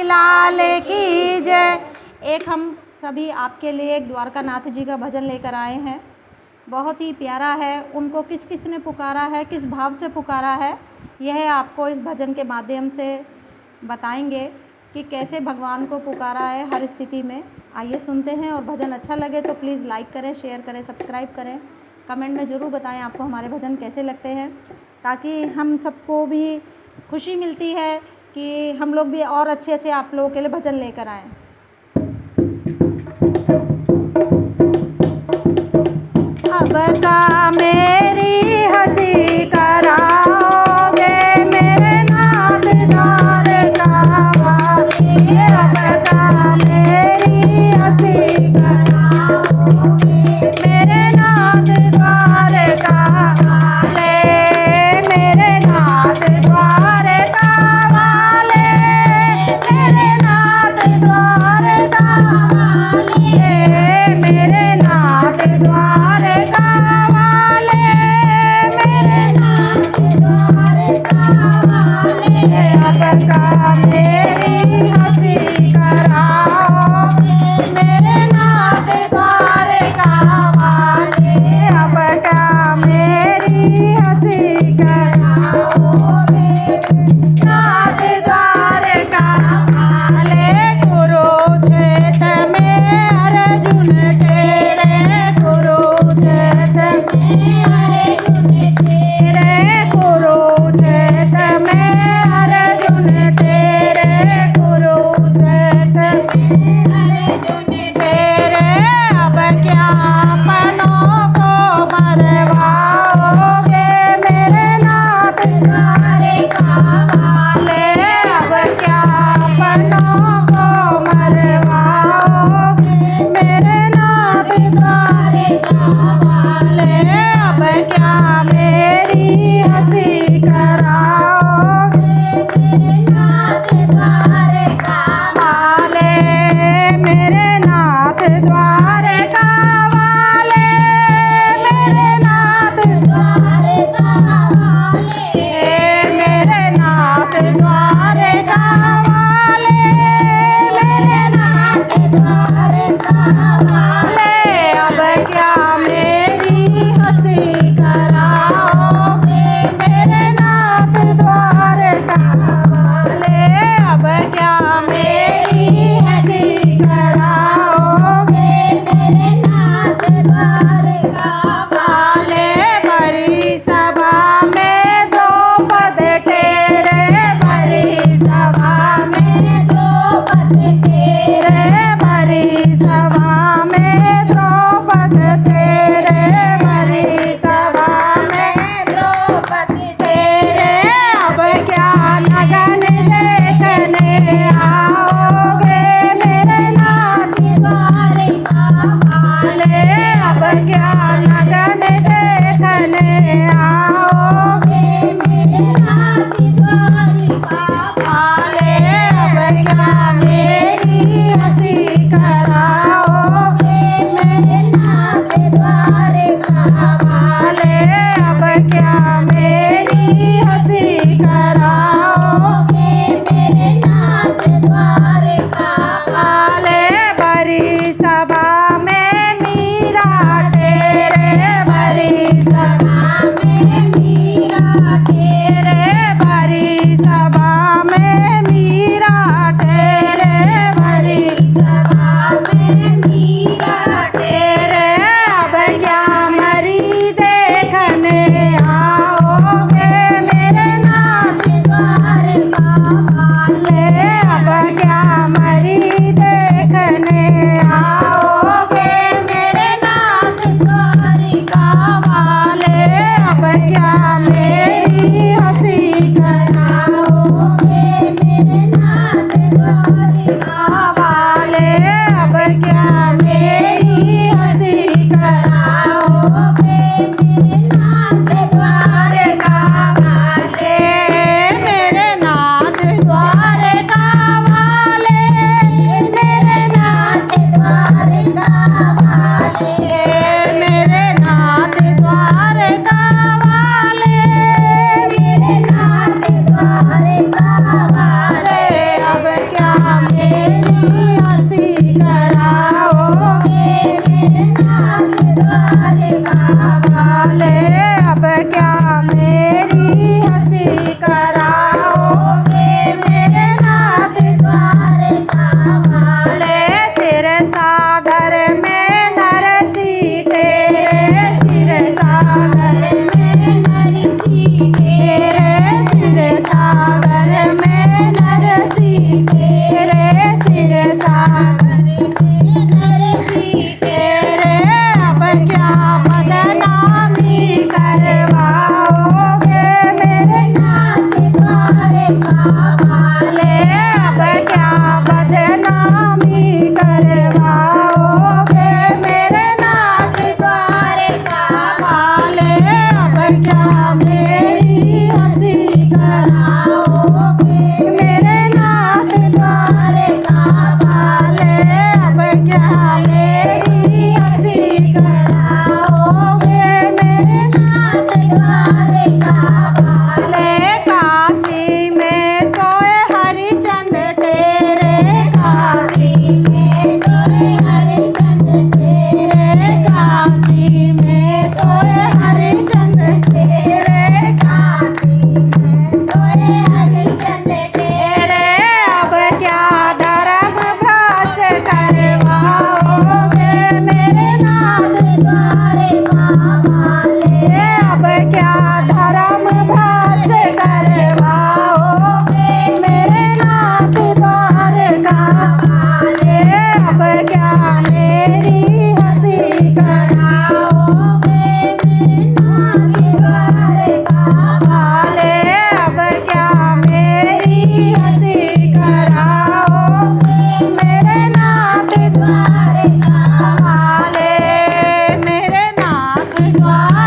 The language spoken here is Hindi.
लाल की जय। एक हम सभी आपके लिए एक द्वारकानाथ जी का भजन लेकर आए हैं, बहुत ही प्यारा है। उनको किस किस ने पुकारा है, किस भाव से पुकारा है, यह आपको इस भजन के माध्यम से बताएंगे कि कैसे भगवान को पुकारा है हर स्थिति में। आइए सुनते हैं, और भजन अच्छा लगे तो प्लीज़ लाइक करें, शेयर करें, सब्सक्राइब करें। कमेंट में ज़रूर बताएं आपको हमारे भजन कैसे लगते हैं, ताकि हम सबको भी खुशी मिलती है कि हम लोग भी और अच्छे अच्छे आप लोगों के लिए भजन लेकर आएँ। अब का मेरी हंसी कराओगे मेरे नाथ द्वारकावासी। अब का मेरी हंसी कराओगे मेरे नाथ द्वारकावाले, मेरे नाथ द्वारकावाले, मेरे नाथ द्वारकावाले, मेरे नाथ द्वारकावाले, मेरे नाथ द्वारकावाले। अब का मेरी हंसी कराओगे मेरे नाथ द्वारकावाले। अब का मेरी हंसी कराओगे नाथ द्वारकावाले। कुरुक्षेत्र में अर्जुन तेरे, कुरुक्षेत्र में अर्जुन तेरे, कुरुक्षेत्र में अर्जुन तेरे, कुरुक्षेत्र माँ